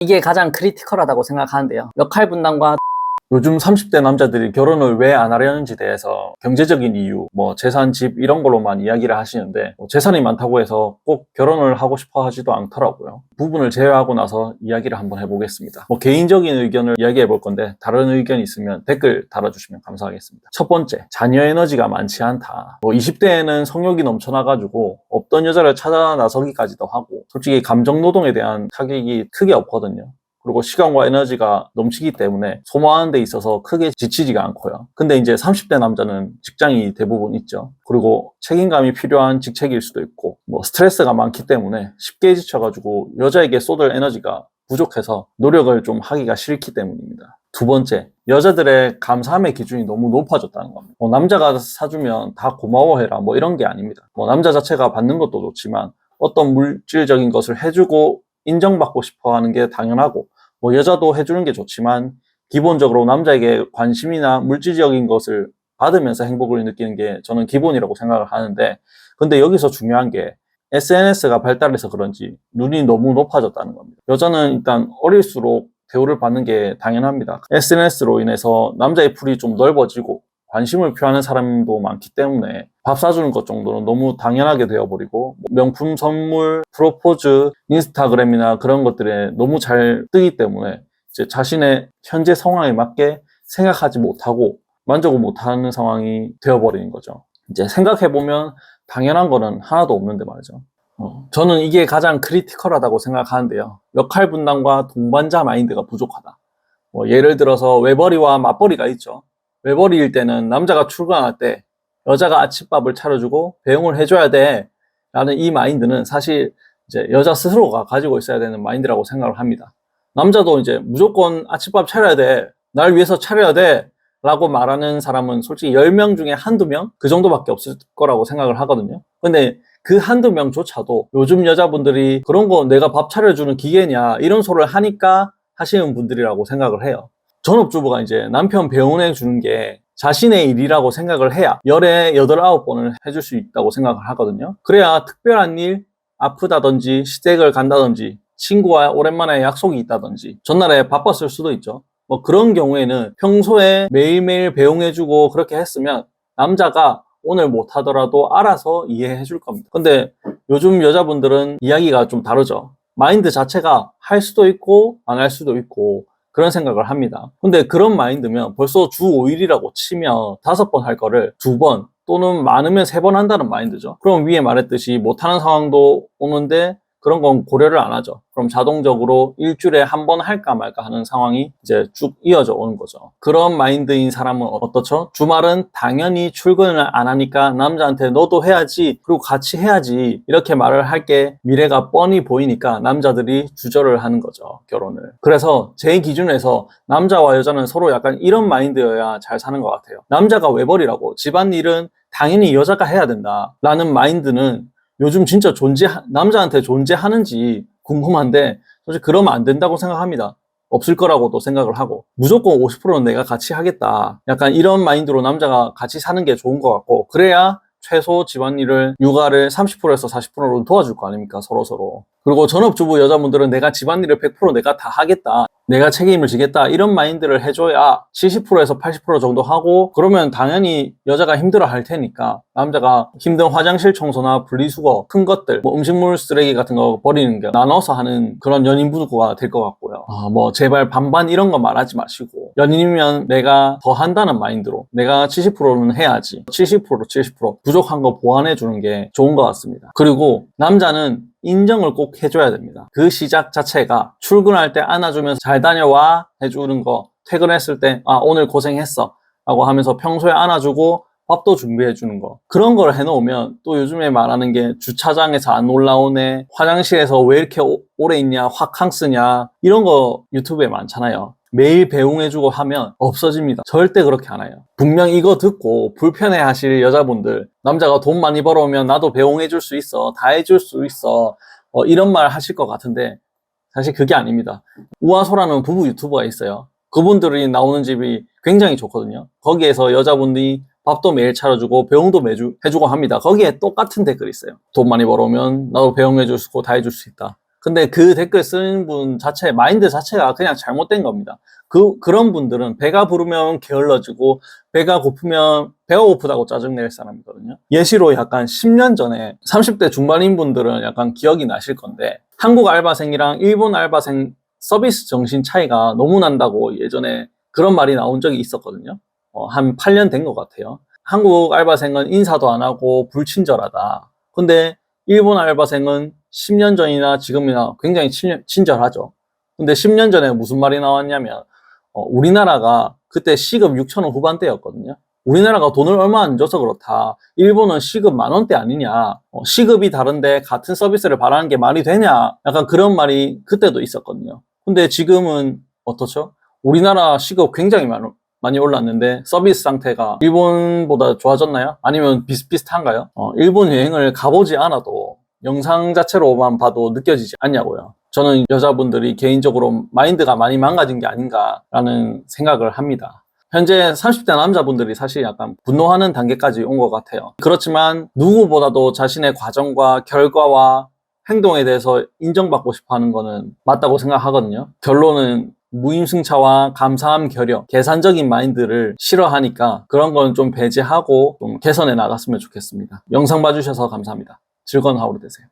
이게 가장 크리티컬하다고 생각하는데요. 역할 분담과 요즘 30대 남자들이 결혼을 왜 안 하려는지 대해서 경제적인 이유, 재산, 집 이런 걸로만 이야기를 하시는데 재산이 많다고 해서 꼭 결혼을 하고 싶어 하지도 않더라고요. 부분을 제외하고 나서 이야기를 한번 해보겠습니다. 개인적인 의견을 이야기해 볼 건데 다른 의견이 있으면 댓글 달아주시면 감사하겠습니다. 첫 번째, 자녀 에너지가 많지 않다. 20대에는 성욕이 넘쳐나가지고 없던 여자를 찾아 나서기까지도 하고 솔직히 감정노동에 대한 타격이 크게 없거든요. 그리고 시간과 에너지가 넘치기 때문에 소모하는 데 있어서 크게 지치지가 않고요. 근데 이제 30대 남자는 직장이 대부분 있죠. 그리고 책임감이 필요한 직책일 수도 있고 스트레스가 많기 때문에 쉽게 지쳐가지고 여자에게 쏟을 에너지가 부족해서 노력을 좀 하기가 싫기 때문입니다. 두 번째, 여자들의 감사함의 기준이 너무 높아졌다는 겁니다. 남자가 사주면 다 고마워해라 이런 게 아닙니다. 남자 자체가 받는 것도 좋지만 어떤 물질적인 것을 해주고 인정받고 싶어 하는 게 당연하고 여자도 해주는 게 좋지만 기본적으로 남자에게 관심이나 물질적인 것을 받으면서 행복을 느끼는 게 저는 기본이라고 생각을 하는데, 근데 여기서 중요한 게 SNS가 발달해서 그런지 눈이 너무 높아졌다는 겁니다. 여자는 일단 어릴수록 대우를 받는 게 당연합니다. SNS로 인해서 남자의 풀이 좀 넓어지고 관심을 표하는 사람도 많기 때문에 밥 사주는 것 정도는 너무 당연하게 되어버리고 명품 선물, 프로포즈, 인스타그램이나 그런 것들에 너무 잘 뜨기 때문에 이제 자신의 현재 상황에 맞게 생각하지 못하고 만족을 못하는 상황이 되어버리는 거죠. 이제 생각해보면 당연한 거는 하나도 없는데 말이죠. 저는 이게 가장 크리티컬하다고 생각하는데요. 역할 분담과 동반자 마인드가 부족하다. 예를 들어서 외벌이와 맞벌이가 있죠. 외벌이일 때는 남자가 출근할 때 여자가 아침밥을 차려주고 배웅을 해줘야 돼 라는 이 마인드는 사실 이제 여자 스스로가 가지고 있어야 되는 마인드라고 생각을 합니다. 남자도 이제 무조건 아침밥 차려야 돼, 날 위해서 차려야 돼 라고 말하는 사람은 솔직히 10명 중에 한두 명? 그 정도밖에 없을 거라고 생각을 하거든요. 근데 그 한두 명조차도 요즘 여자분들이 그런 거 내가 밥 차려주는 기계냐 이런 소리를 하니까 하시는 분들이라고 생각을 해요. 전업주부가 이제 남편 배웅해 주는 게 자신의 일이라고 생각을 해야 열에 8, 9번을 해줄 수 있다고 생각을 하거든요. 그래야 특별한 일, 아프다든지 시댁을 간다든지 친구와 오랜만에 약속이 있다든지 전날에 바빴을 수도 있죠. 그런 경우에는 평소에 매일매일 배웅해주고 그렇게 했으면 남자가 오늘 못하더라도 알아서 이해해 줄 겁니다. 근데 요즘 여자분들은 이야기가 좀 다르죠. 마인드 자체가 할 수도 있고 안 할 수도 있고 그런 생각을 합니다. 근데 그런 마인드면 벌써 주 5일이라고 치면 5번 할 거를 2번 또는 많으면 3번 한다는 마인드죠. 그럼 위에 말했듯이 못하는 상황도 오는데 그런 건 고려를 안 하죠. 그럼 자동적으로 일주일에 한 번 할까 말까 하는 상황이 이제 쭉 이어져 오는 거죠. 그런 마인드인 사람은 어떻죠? 주말은 당연히 출근을 안 하니까 남자한테 너도 해야지, 그리고 같이 해야지 이렇게 말을 할 게 미래가 뻔히 보이니까 남자들이 주저를 하는 거죠, 결혼을. 그래서 제 기준에서 남자와 여자는 서로 약간 이런 마인드여야 잘 사는 것 같아요. 남자가 외벌이라고 집안일은 당연히 여자가 해야 된다 라는 마인드는 요즘 진짜 남자한테 존재하는지 궁금한데, 솔직히 그러면 안 된다고 생각합니다. 없을 거라고도 생각을 하고, 무조건 50%는 내가 같이 하겠다. 약간 이런 마인드로 남자가 같이 사는 게 좋은 것 같고, 그래야 최소 집안일을, 육아를 30%에서 40%로 도와줄 거 아닙니까, 서로서로. 그리고 전업주부 여자분들은 내가 집안일을 100% 내가 다 하겠다, 내가 책임을 지겠다, 이런 마인드를 해줘야 70%에서 80% 정도 하고, 그러면 당연히 여자가 힘들어 할 테니까 남자가 힘든 화장실 청소나 분리수거, 큰 것들, 음식물 쓰레기 같은 거 버리는 게 나눠서 하는 그런 연인 부부가 될 것 같고요. 제발 반반 이런 거 말하지 마시고, 연인이면 내가 더 한다는 마인드로 내가 70%는 해야지, 70% 부족한 거 보완해 주는 게 좋은 것 같습니다. 그리고 남자는 인정을 꼭 해줘야 됩니다. 그 시작 자체가 출근할 때 안아주면서 잘 다녀와 해주는 거, 퇴근했을 때 오늘 고생했어 라고 하면서 평소에 안아주고 밥도 준비해 주는 거, 그런 걸 해놓으면 또 요즘에 말하는 게 주차장에서 안 올라오네, 화장실에서 왜 이렇게 오래 있냐, 화캉스냐, 이런 거 유튜브에 많잖아요. 매일 배웅해주고 하면 없어집니다. 절대 그렇게 안 해요. 분명 이거 듣고 불편해 하실 여자분들, 남자가 돈 많이 벌어오면 나도 배웅해줄 수 있어, 다 해줄 수 있어, 이런 말 하실 것 같은데 사실 그게 아닙니다. 우아소라는 부부 유튜버가 있어요. 그분들이 나오는 집이 굉장히 좋거든요. 거기에서 여자분들이 밥도 매일 차려주고 배웅도 매주 해주고 합니다. 거기에 똑같은 댓글이 있어요. 돈 많이 벌어오면 나도 배웅해줄 수 있고 다 해줄 수 있다. 근데 그 댓글 쓰는 분 자체, 마인드 자체가 그냥 잘못된 겁니다. 그런 분들은 배가 부르면 게을러지고, 배가 고프면 배가 고프다고 짜증낼 사람이거든요. 예시로 약간 10년 전에 30대 중반인 분들은 약간 기억이 나실 건데, 한국 알바생이랑 일본 알바생 서비스 정신 차이가 너무 난다고 예전에 그런 말이 나온 적이 있었거든요. 한 8년 된 것 같아요. 한국 알바생은 인사도 안 하고 불친절하다. 근데 일본 알바생은 10년 전이나 지금이나 굉장히 친절하죠. 근데 10년 전에 무슨 말이 나왔냐면, 우리나라가 그때 시급 6,000원 후반대였거든요. 우리나라가 돈을 얼마 안 줘서 그렇다. 일본은 시급 10,000원대 아니냐. 시급이 다른데 같은 서비스를 바라는 게 말이 되냐. 약간 그런 말이 그때도 있었거든요. 근데 지금은 어떻죠? 우리나라 시급 굉장히 많이 올랐는데 서비스 상태가 일본보다 좋아졌나요? 아니면 비슷비슷한가요? 일본 여행을 가보지 않아도 영상 자체로만 봐도 느껴지지 않냐고요. 저는 여자분들이 개인적으로 마인드가 많이 망가진 게 아닌가라는 생각을 합니다. 현재 30대 남자분들이 사실 약간 분노하는 단계까지 온 것 같아요. 그렇지만 누구보다도 자신의 과정과 결과와 행동에 대해서 인정받고 싶어 하는 거는 맞다고 생각하거든요. 결론은 무임승차와 감사함 결여, 계산적인 마인드를 싫어하니까 그런 건 좀 배제하고 좀 개선해 나갔으면 좋겠습니다. 영상 봐주셔서 감사합니다. 즐거운 하루 되세요.